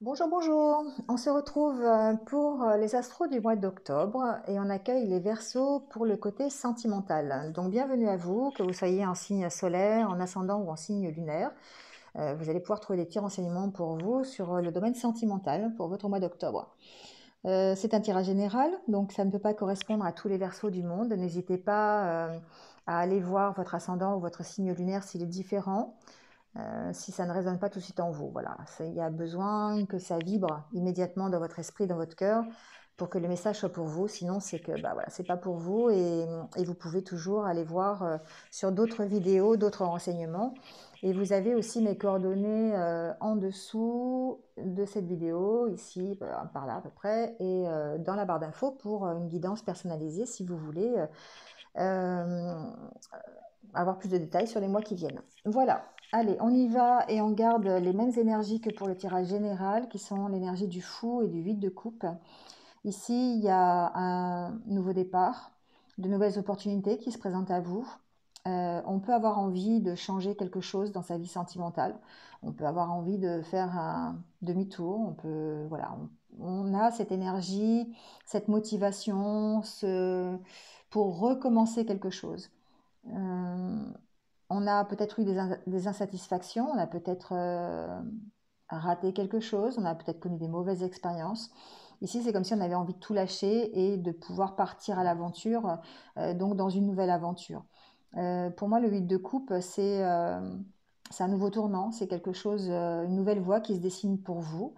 Bonjour, bonjour. On se retrouve pour les astros du mois d'octobre et on accueille les Verseaux pour le côté sentimental. Donc bienvenue à vous, que vous soyez en signe solaire, en ascendant ou en signe lunaire. Vous allez pouvoir trouver des petits renseignements pour vous sur le domaine sentimental pour votre mois d'octobre. C'est un tirage général, donc ça ne peut pas correspondre à tous les Verseaux du monde. N'hésitez pas à aller voir votre ascendant ou votre signe lunaire s'il est différent. Si ça ne résonne pas tout de suite en vous. Voilà, il y a besoin que ça vibre immédiatement dans votre esprit, dans votre cœur, pour que le message soit pour vous. Sinon, c'est que bah, voilà, c'est pas pour vous et vous pouvez toujours aller voir sur d'autres vidéos, d'autres renseignements. Et vous avez aussi mes coordonnées en dessous de cette vidéo, ici, par là à peu près, et dans la barre d'infos pour une guidance personnalisée si vous voulez euh, avoir plus de détails sur les mois qui viennent. Voilà, allez, on y va et on garde les mêmes énergies que pour le tirage général, qui sont l'énergie du fou et du 8 de coupe. Ici, il y a un nouveau départ, de nouvelles opportunités qui se présentent à vous. On peut avoir envie de changer quelque chose dans sa vie sentimentale. On peut avoir envie de faire un demi-tour. On peut, voilà, on a cette énergie, cette motivation pour recommencer quelque chose. Euh, on a peut-être eu des insatisfactions, on a peut-être raté quelque chose, on a peut-être connu des mauvaises expériences. Ici, c'est comme si on avait envie de tout lâcher et de pouvoir partir à l'aventure, donc dans une nouvelle aventure. Pour moi, le 8 de coupe, c'est un nouveau tournant, c'est quelque chose, une nouvelle voie qui se dessine pour vous.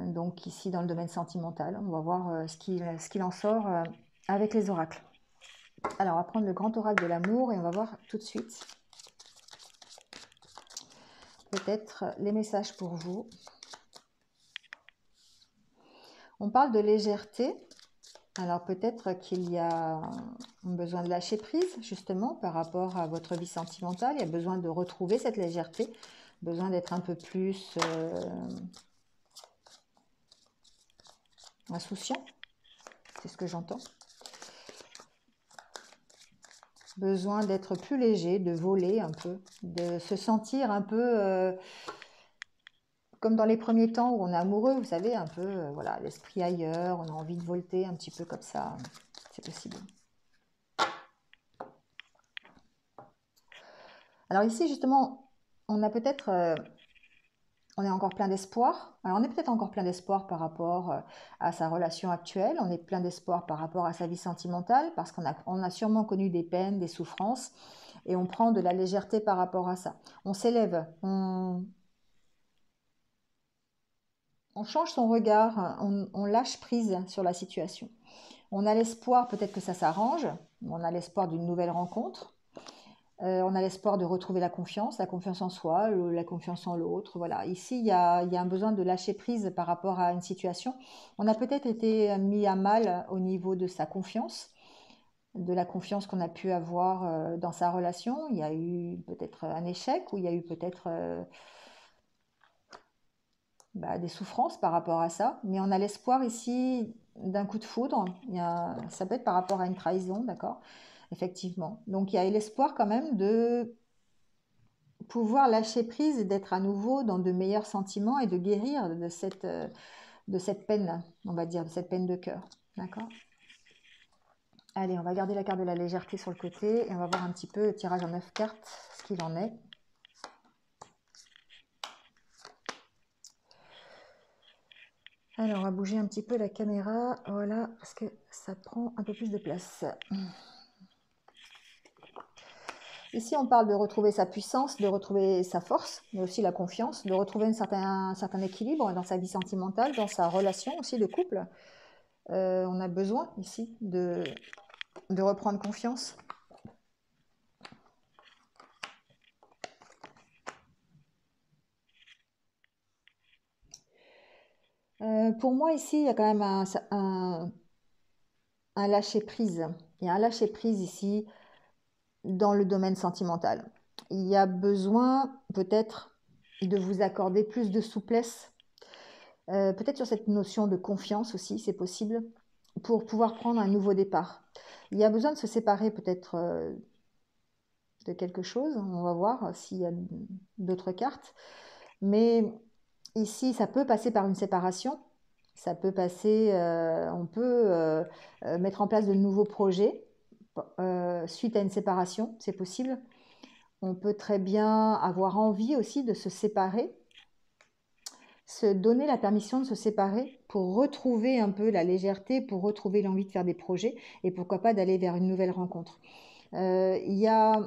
Donc ici, dans le domaine sentimental, on va voir ce qu'il en sort avec les oracles. Alors, on va prendre le grand oracle de l'amour et on va voir tout de suite peut-être les messages pour vous. On parle de légèreté. Alors peut-être qu'il y a besoin de lâcher prise justement par rapport à votre vie sentimentale. Il y a besoin de retrouver cette légèreté, besoin d'être un peu plus insouciant. C'est ce que j'entends. Besoin d'être plus léger, de voler un peu, de se sentir un peu comme dans les premiers temps où on est amoureux, vous savez, un peu, voilà, l'esprit ailleurs, on a envie de volter un petit peu comme ça, c'est possible. Alors ici, justement, on a peut-être, on est encore plein d'espoir. Alors on est peut-être encore plein d'espoir par rapport à sa relation actuelle, on est plein d'espoir par rapport à sa vie sentimentale, parce on a sûrement connu des peines, des souffrances, et on prend de la légèreté par rapport à ça. On s'élève, on change son regard, on lâche prise sur la situation. On a l'espoir peut-être que ça s'arrange, on a l'espoir d'une nouvelle rencontre, on a l'espoir de retrouver la confiance en soi, la confiance en l'autre. Voilà. Ici, il y a un besoin de lâcher prise par rapport à une situation. On a peut-être été mis à mal au niveau de sa confiance, de la confiance qu'on a pu avoir dans sa relation. Il y a eu peut-être un échec ou il y a eu peut-être des souffrances par rapport à ça. Mais on a l'espoir ici d'un coup de foudre. Ça peut être par rapport à une trahison, d'accord? Effectivement. Donc il y a l'espoir quand même de pouvoir lâcher prise et d'être à nouveau dans de meilleurs sentiments et de guérir de cette peine, on va dire, de cette peine de cœur. D'accord? Allez, on va garder la carte de la légèreté sur le côté et on va voir un petit peu le tirage en 9 cartes, ce qu'il en est. Alors, on va bouger un petit peu la caméra, voilà, parce que ça prend un peu plus de place. Ici, on parle de retrouver sa puissance, de retrouver sa force, mais aussi la confiance, de retrouver un certain équilibre dans sa vie sentimentale, dans sa relation aussi de couple. On a besoin ici de reprendre confiance. Pour moi, ici, il y a quand même un lâcher-prise. Il y a un lâcher-prise ici dans le domaine sentimental. Il y a besoin peut-être de vous accorder plus de souplesse, peut-être sur cette notion de confiance aussi, c'est possible, pour pouvoir prendre un nouveau départ. Il y a besoin de se séparer peut-être de quelque chose. On va voir s'il y a d'autres cartes. Mais ici, ça peut passer par une séparation. Ça peut passer, on peut mettre en place de nouveaux projets suite à une séparation, c'est possible. On peut très bien avoir envie aussi de se séparer, se donner la permission de se séparer pour retrouver un peu la légèreté, pour retrouver l'envie de faire des projets et pourquoi pas d'aller vers une nouvelle rencontre. Il y a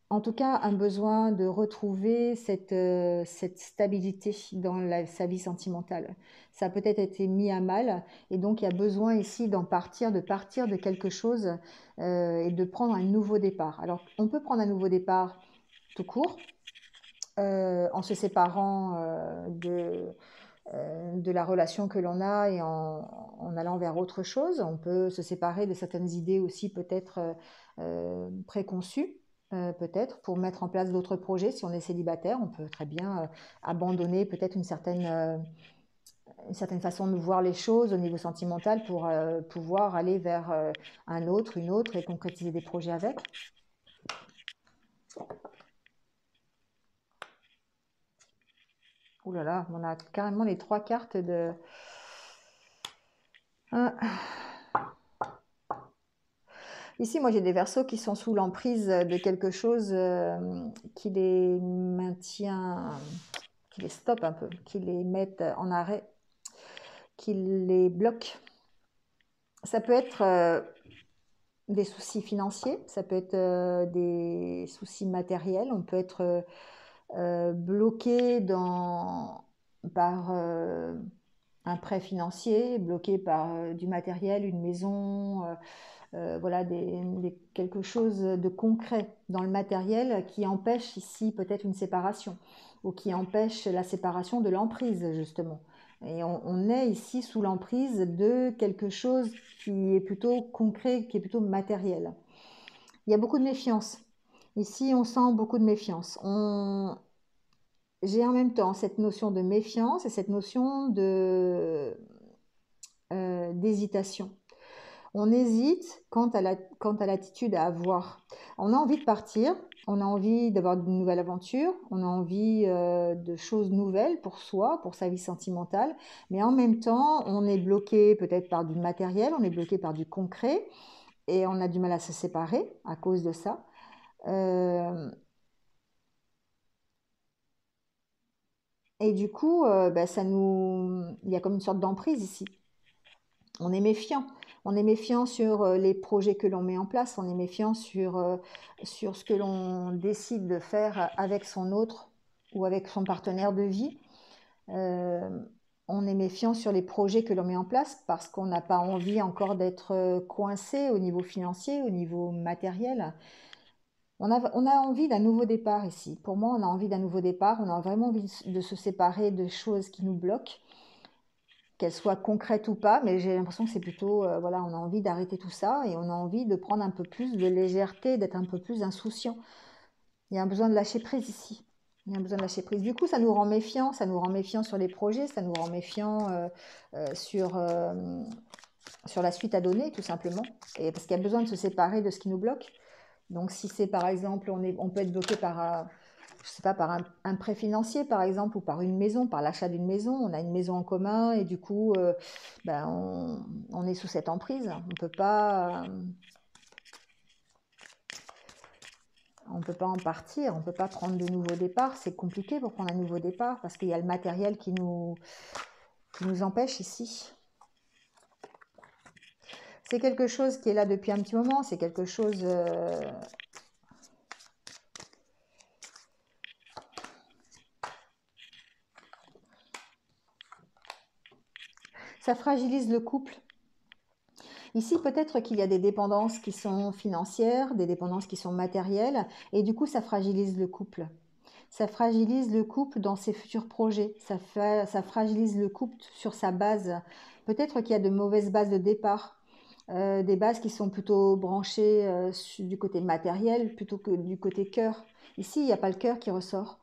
en tout cas un besoin de retrouver cette stabilité dans sa vie sentimentale. Ça a peut-être été mis à mal et donc il y a besoin ici de partir de quelque chose et de prendre un nouveau départ. Alors on peut prendre un nouveau départ tout court en se séparant de la relation que l'on a et en allant vers autre chose. On peut se séparer de certaines idées aussi peut-être préconçues, peut-être pour mettre en place d'autres projets. Si on est célibataire, on peut très bien abandonner peut-être une certaine façon de voir les choses au niveau sentimental pour pouvoir aller vers un autre, une autre et concrétiser des projets avec. Ouh là là, on a carrément les 3 cartes de... Ici, moi, j'ai des verseaux qui sont sous l'emprise de quelque chose qui les maintient, qui les stoppe un peu, qui les met en arrêt, qui les bloque. Ça peut être des soucis financiers, ça peut être des soucis matériels, on peut être bloqué par un prêt financier, bloqué par du matériel, une maison, voilà, quelque chose de concret dans le matériel qui empêche ici peut-être une séparation ou qui empêche la séparation de l'emprise justement. Et on est ici sous l'emprise de quelque chose qui est plutôt concret, qui est plutôt matériel. Il y a beaucoup de méfiance. Ici, on sent beaucoup de méfiance. J'ai en même temps cette notion de méfiance et cette notion d'hésitation. On hésite quant à l'attitude à avoir. On a envie de partir, on a envie d'avoir de nouvelles aventures, on a envie de choses nouvelles pour soi, pour sa vie sentimentale, mais en même temps, on est bloqué peut-être par du matériel, on est bloqué par du concret, et on a du mal à se séparer à cause de ça. Et du coup, il y a comme une sorte d'emprise ici. On est méfiant. On est méfiant sur les projets que l'on met en place, on est méfiant sur ce que l'on décide de faire avec son autre ou avec son partenaire de vie. Euh, on est méfiant sur les projets que l'on met en place parce qu'on n'a pas envie encore d'être coincé au niveau financier, au niveau matériel. On a envie d'un nouveau départ ici. Pour moi, on a envie d'un nouveau départ. On a vraiment envie de se séparer de choses qui nous bloquent, qu'elles soient concrètes ou pas, mais j'ai l'impression que c'est plutôt, voilà, on a envie d'arrêter tout ça et on a envie de prendre un peu plus de légèreté, d'être un peu plus insouciant. Il y a un besoin de lâcher prise ici. Il y a un besoin de lâcher prise. Du coup, ça nous rend méfiant sur les projets, ça nous rend méfiant sur la suite à donner, tout simplement. Et parce qu'il y a besoin de se séparer de ce qui nous bloque. Donc, si c'est par exemple, on peut être bloqué par je sais pas, par un prêt financier, par exemple, ou par une maison, par l'achat d'une maison. On a une maison en commun et du coup, on est sous cette emprise. On peut pas en partir, on peut pas prendre de nouveaux départs. C'est compliqué pour prendre un nouveau départ parce qu'il y a le matériel qui nous empêche ici. C'est quelque chose qui est là depuis un petit moment, c'est quelque chose... ça fragilise le couple. Ici, peut-être qu'il y a des dépendances qui sont financières, des dépendances qui sont matérielles, et du coup, ça fragilise le couple. Ça fragilise le couple dans ses futurs projets, ça fragilise le couple sur sa base. Peut-être qu'il y a de mauvaises bases de départ, des bases qui sont plutôt branchées du côté matériel plutôt que du côté cœur. Ici, il n'y a pas le cœur qui ressort.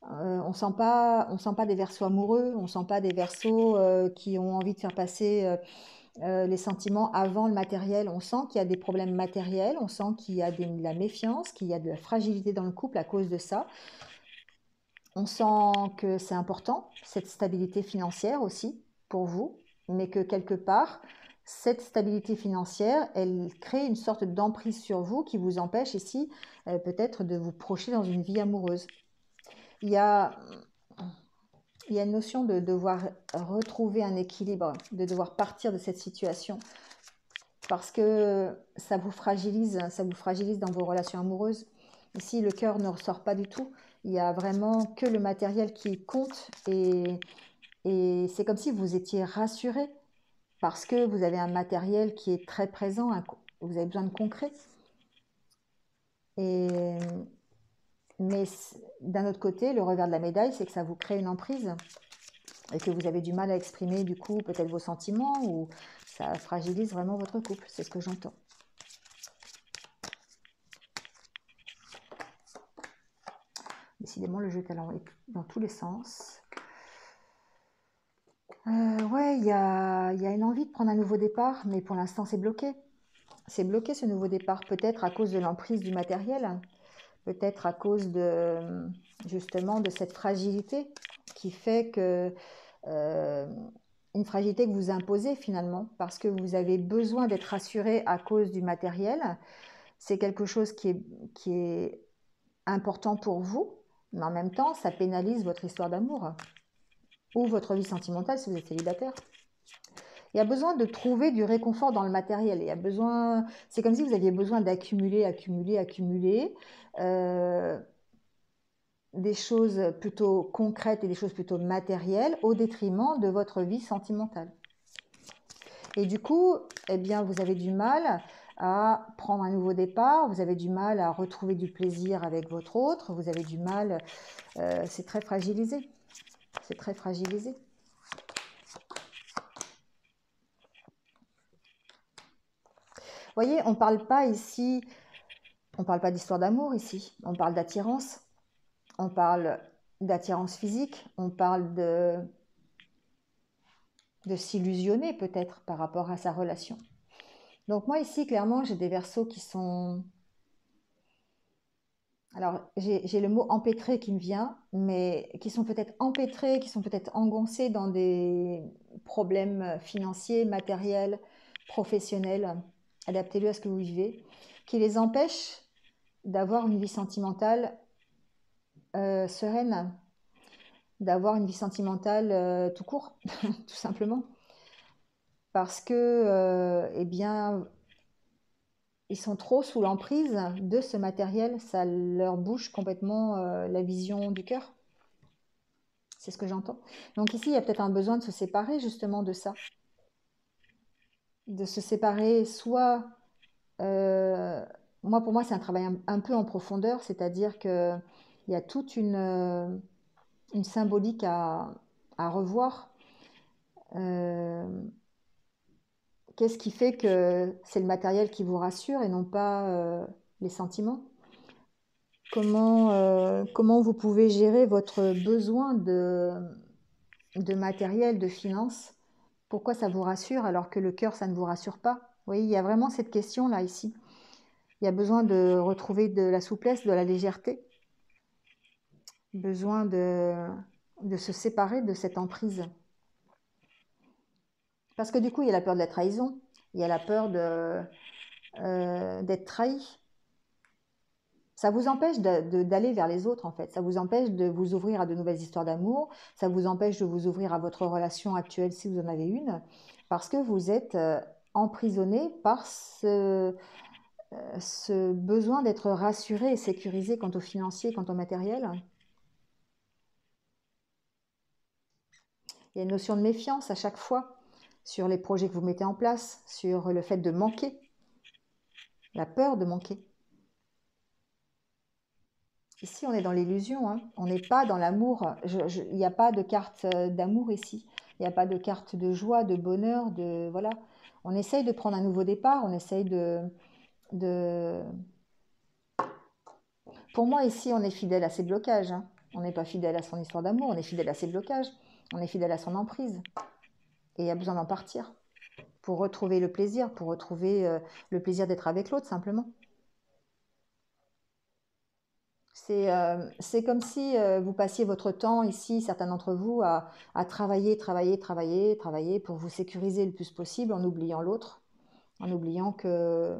On sent pas des verseaux amoureux, on sent pas des verseaux qui ont envie de faire passer les sentiments avant le matériel. On sent qu'il y a des problèmes matériels, on sent qu'il y a de la méfiance, qu'il y a de la fragilité dans le couple à cause de ça. On sent que c'est important, cette stabilité financière aussi pour vous, mais que quelque part, cette stabilité financière, elle crée une sorte d'emprise sur vous qui vous empêche ici peut-être de vous projeter dans une vie amoureuse. Il y a, il y a une notion de devoir retrouver un équilibre, de devoir partir de cette situation parce que ça vous fragilise dans vos relations amoureuses. Ici, le cœur ne ressort pas du tout. Il n'y a vraiment que le matériel qui compte et c'est comme si vous étiez rassuré parce que vous avez un matériel qui est très présent, vous avez besoin de concret. Et, mais d'un autre côté, le revers de la médaille, c'est que ça vous crée une emprise et que vous avez du mal à exprimer du coup peut-être vos sentiments ou ça fragilise vraiment votre couple, c'est ce que j'entends. Décidément, le jeu talent est dans tous les sens. Ouais, il y a une envie de prendre un nouveau départ, mais pour l'instant, c'est bloqué. C'est bloqué ce nouveau départ, peut-être à cause de l'emprise du matériel, peut-être à cause de justement de cette fragilité qui fait que une fragilité que vous imposez finalement, parce que vous avez besoin d'être rassuré à cause du matériel. C'est quelque chose qui est important pour vous, mais en même temps, ça pénalise votre histoire d'amour ou votre vie sentimentale si vous êtes célibataire. Il y a besoin de trouver du réconfort dans le matériel. C'est comme si vous aviez besoin d'accumuler, accumuler des choses plutôt concrètes et des choses plutôt matérielles au détriment de votre vie sentimentale. Et du coup, eh bien, vous avez du mal à prendre un nouveau départ, vous avez du mal à retrouver du plaisir avec votre autre, vous avez du mal, c'est très fragilisé. C'est très fragilisé. Vous voyez, on ne parle pas ici, on ne parle pas d'histoire d'amour ici, on parle d'attirance, on parle d'attirance physique, on parle de s'illusionner peut-être par rapport à sa relation. Donc moi ici, clairement, j'ai des Verseaux qui sont... Alors, j'ai le mot empêtré qui me vient, mais qui sont peut-être empêtrés, qui sont peut-être engoncés dans des problèmes financiers, matériels, professionnels, adaptez-le à ce que vous vivez, qui les empêchent d'avoir une vie sentimentale sereine, d'avoir une vie sentimentale tout court, tout simplement. Parce que, eh bien, ils sont trop sous l'emprise de ce matériel, ça leur bouche complètement la vision du cœur. C'est ce que j'entends. Donc ici, il y a peut-être un besoin de se séparer justement de ça. De se séparer, soit... pour moi, c'est un travail un peu en profondeur, c'est-à-dire qu'il y a toute une symbolique à revoir. Qu'est-ce qui fait que c'est le matériel qui vous rassure et non pas les sentiments? Comment vous pouvez gérer votre besoin de matériel, de finances? Pourquoi ça vous rassure alors que le cœur, ça ne vous rassure pas? Vous voyez, il y a vraiment cette question-là ici. Il y a besoin de retrouver de la souplesse, de la légèreté. Besoin de se séparer de cette emprise. Parce que du coup, il y a la peur de la trahison. Il y a la peur d'être trahi. Ça vous empêche d'aller vers les autres, en fait. Ça vous empêche de vous ouvrir à de nouvelles histoires d'amour. Ça vous empêche de vous ouvrir à votre relation actuelle, si vous en avez une. Parce que vous êtes emprisonné par ce besoin d'être rassuré et sécurisé quant au financier, quant au matériel. Il y a une notion de méfiance à chaque fois sur les projets que vous mettez en place, sur le fait de manquer, la peur de manquer. Ici, on est dans l'illusion, hein. On n'est pas dans l'amour. Il n'y a pas de carte d'amour ici. Il n'y a pas de carte de joie, de bonheur, voilà. On essaye de prendre un nouveau départ, on essaye Pour moi, ici, on est fidèle à ses blocages, hein. On n'est pas fidèle à son histoire d'amour, on est fidèle à ses blocages. On est fidèle à son emprise. Et il y a besoin d'en partir pour retrouver le plaisir, pour retrouver le plaisir d'être avec l'autre, simplement. C'est comme si vous passiez votre temps ici, certains d'entre vous, à travailler, travailler, travailler, travailler pour vous sécuriser le plus possible en oubliant l'autre, en oubliant que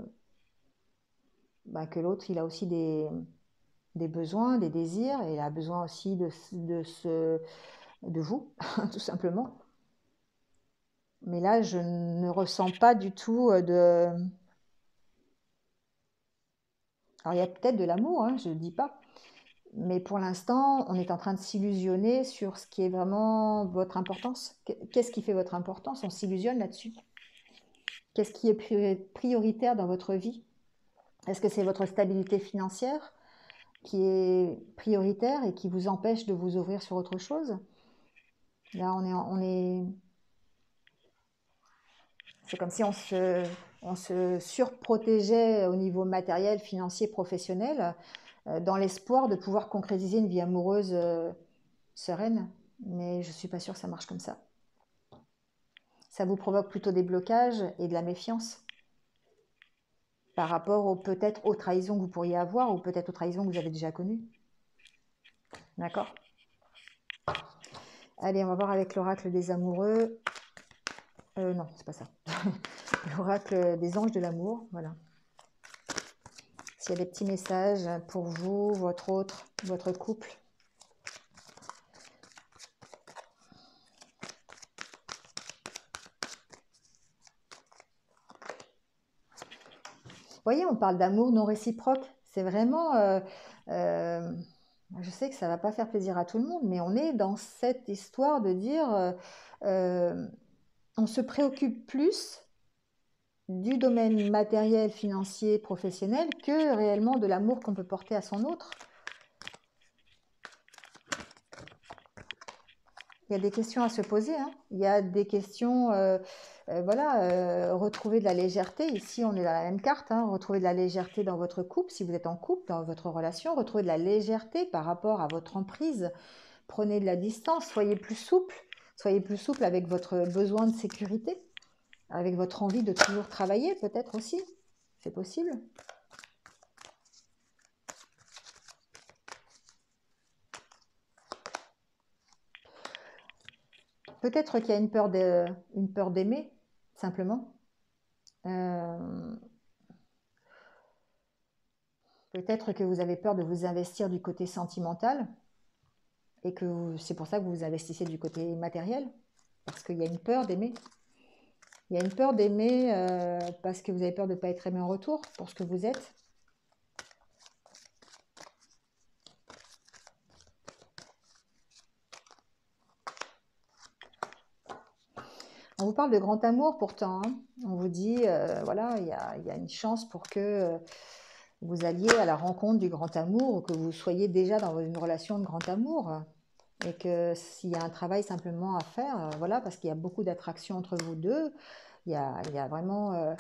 l'autre, il a aussi des besoins, des désirs, et il a besoin aussi de vous, tout simplement. Mais là, je ne ressens pas du tout de... Alors, il y a peut-être de l'amour, hein, je ne dis pas. Mais pour l'instant, on est en train de s'illusionner sur ce qui est vraiment votre importance. Qu'est-ce qui fait votre importance? On s'illusionne là-dessus. Qu'est-ce qui est prioritaire dans votre vie? Est-ce que c'est votre stabilité financière qui est prioritaire et qui vous empêche de vous ouvrir sur autre chose? Là, c'est comme si on se surprotégeait au niveau matériel, financier, professionnel, dans l'espoir de pouvoir concrétiser une vie amoureuse sereine. Mais je ne suis pas sûre que ça marche comme ça. Ça vous provoque plutôt des blocages et de la méfiance par rapport peut-être aux trahisons que vous pourriez avoir ou peut-être aux trahisons que vous avez déjà connues. D'accord? Allez, on va voir avec l'oracle des amoureux. Non, c'est pas ça. L'oracle des anges de l'amour, voilà. S'il y a des petits messages pour vous, votre couple. Vous voyez, on parle d'amour non réciproque. C'est vraiment... je sais que ça ne va pas faire plaisir à tout le monde, mais on est dans cette histoire de dire... on se préoccupe plus du domaine matériel, financier, professionnel que réellement de l'amour qu'on peut porter à son autre. Il y a des questions à se poser, hein. Il y a des questions, retrouver de la légèreté. Ici, on est dans la même carte, hein. Retrouver de la légèreté dans votre couple, si vous êtes en couple, dans votre relation. Retrouver de la légèreté par rapport à votre emprise. Prenez de la distance, soyez plus souple. Soyez plus souple avec votre besoin de sécurité, avec votre envie de toujours travailler, peut-être aussi. C'est possible. Peut-être qu'il y a une peur d'aimer, simplement. Peut-être que vous avez peur de vous investir du côté sentimental et que c'est pour ça que vous vous investissez du côté matériel, parce qu'il y a une peur d'aimer. Il y a une peur d'aimer parce que vous avez peur de ne pas être aimé en retour pour ce que vous êtes. On vous parle de grand amour pourtant, hein. On vous dit, voilà, il y a une chance pour que vous alliez à la rencontre du grand amour ou que vous soyez déjà dans une relation de grand amour. Et que s'il y a un travail simplement à faire, voilà, parce qu'il y a beaucoup d'attraction entre vous deux, il y a vraiment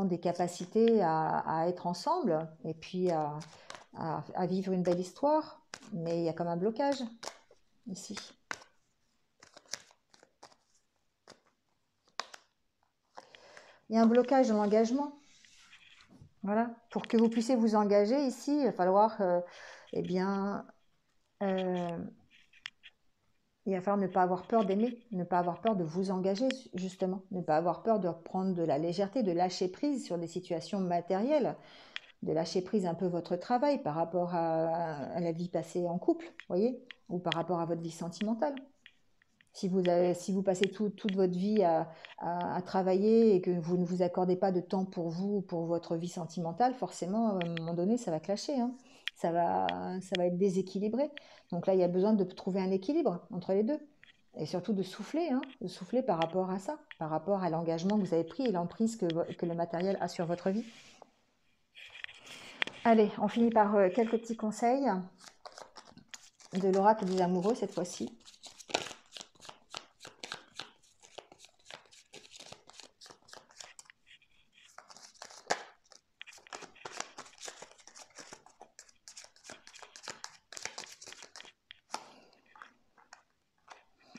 des capacités à être ensemble et puis à vivre une belle histoire. Mais il y a comme un blocage ici. Il y a un blocage dans l'engagement. Voilà. Pour que vous puissiez vous engager ici, il va falloir, il va falloir ne pas avoir peur d'aimer, ne pas avoir peur de vous engager, justement, ne pas avoir peur de prendre de la légèreté, de lâcher prise sur des situations matérielles, de lâcher prise un peu votre travail par rapport à la vie passée en couple, voyez, ou par rapport à votre vie sentimentale. Si vous passez toute votre vie à travailler et que vous ne vous accordez pas de temps pour vous, pour votre vie sentimentale, forcément, à un moment donné, ça va clasher, hein. Ça va être déséquilibré. Donc là, il y a besoin de trouver un équilibre entre les deux. Et surtout de souffler, hein, de souffler par rapport à ça, par rapport à l'engagement que vous avez pris et l'emprise que le matériel a sur votre vie. Allez, on finit par quelques petits conseils de l'oracle des amoureux cette fois-ci.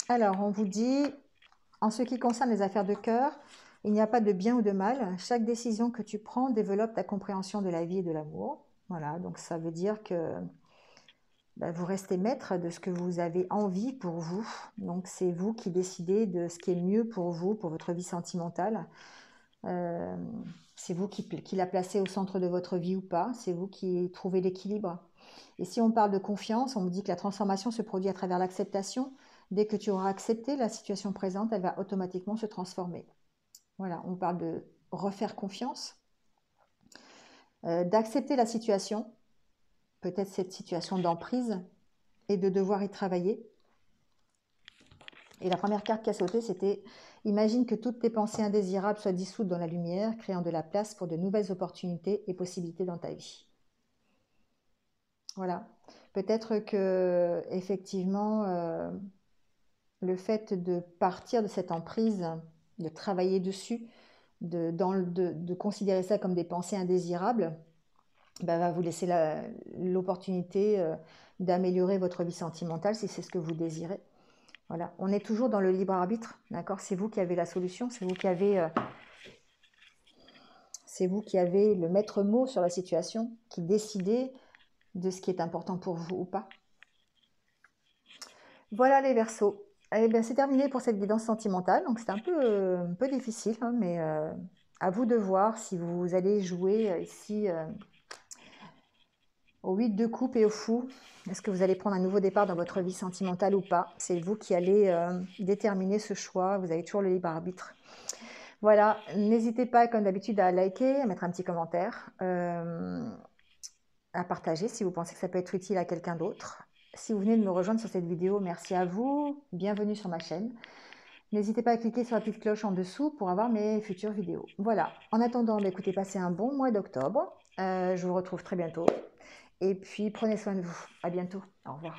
Alors, on vous dit, en ce qui concerne les affaires de cœur, il n'y a pas de bien ou de mal. Chaque décision que tu prends développe ta compréhension de la vie et de l'amour. Voilà, donc ça veut dire que vous restez maître de ce que vous avez envie pour vous. Donc c'est vous qui décidez de ce qui est mieux pour vous, pour votre vie sentimentale. Euh, c'est vous qui la placez au centre de votre vie ou pas. C'est vous qui trouvez l'équilibre. Et si on parle de confiance, on me dit que la transformation se produit à travers l'acceptation. Dès que tu auras accepté la situation présente, elle va automatiquement se transformer. Voilà, on parle de refaire confiance, d'accepter la situation, peut-être cette situation d'emprise, et de devoir y travailler. Et la première carte qui a sauté, c'était « Imagine que toutes tes pensées indésirables soient dissoutes dans la lumière, créant de la place pour de nouvelles opportunités et possibilités dans ta vie. » Voilà. Peut-être que, effectivement, le fait de partir de cette emprise, de travailler dessus, de considérer ça comme des pensées indésirables, va vous laisser l'opportunité d'améliorer votre vie sentimentale si c'est ce que vous désirez. Voilà, on est toujours dans le libre arbitre, d'accord? C'est vous qui avez la solution, c'est vous qui avez le maître mot sur la situation, qui décidez de ce qui est important pour vous ou pas. Voilà les Verseaux. Eh bien, c'est terminé pour cette guidance sentimentale. Donc, c'est un peu difficile, hein, mais à vous de voir si vous allez jouer ici au 8 de coupe et au fou. Est-ce que vous allez prendre un nouveau départ dans votre vie sentimentale ou pas? C'est vous qui allez déterminer ce choix. Vous avez toujours le libre arbitre. Voilà, n'hésitez pas, comme d'habitude, à liker, à mettre un petit commentaire, à partager si vous pensez que ça peut être utile à quelqu'un d'autre. Si vous venez de me rejoindre sur cette vidéo, merci à vous, bienvenue sur ma chaîne. N'hésitez pas à cliquer sur la petite cloche en dessous pour avoir mes futures vidéos. Voilà, en attendant, écoutez, passez un bon mois d'octobre. Je vous retrouve très bientôt. Et puis, prenez soin de vous. À bientôt. Au revoir.